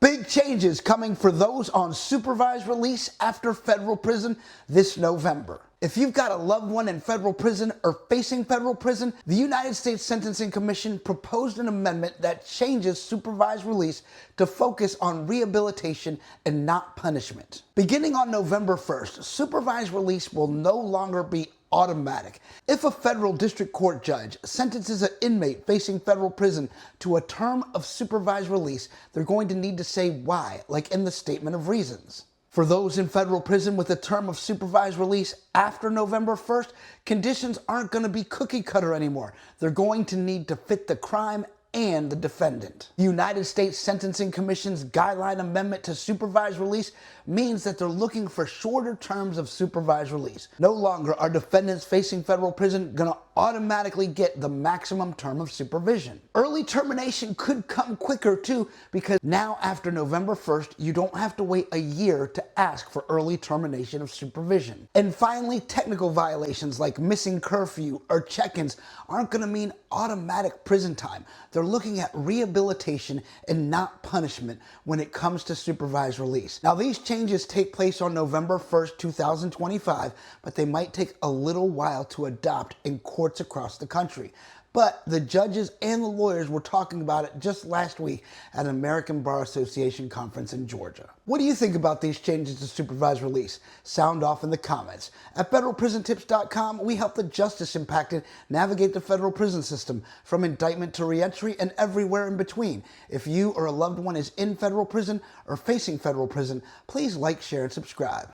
Big changes coming for those on supervised release after federal prison this November. If you've got a loved one in federal prison or facing federal prison, the United States Sentencing Commission proposed an amendment that changes supervised release to focus on rehabilitation and not punishment. Beginning on November 1st, supervised release will no longer be automatic. If a federal district court judge sentences an inmate facing federal prison to a term of supervised release, they're going to need to say why, like in the statement of reasons. For those in federal prison with a term of supervised release after November 1st, conditions aren't going to be cookie cutter anymore. They're going to need to fit the crime and the defendant. The United States Sentencing Commission's guideline amendment to supervised release means that they're looking for shorter terms of supervised release. No longer are defendants facing federal prison going to automatically get the maximum term of supervision. Early termination could come quicker too, because now after November 1st, you don't have to wait a year to ask for early termination of supervision. And finally, technical violations like missing curfew or check-ins aren't going to mean automatic prison time. They're looking at rehabilitation and not punishment when it comes to supervised release. Now, these changes take place on November 1st, 2025, but they might take a little while to adopt in courts across the country. But the judges and the lawyers were talking about it just last week at an American Bar Association conference in Georgia. What do you think about these changes to supervised release? Sound off in the comments. At federalprisontips.com, we help the justice impacted navigate the federal prison system, from indictment to reentry and everywhere in between. If you or a loved one is in federal prison or facing federal prison, please like, share, and subscribe.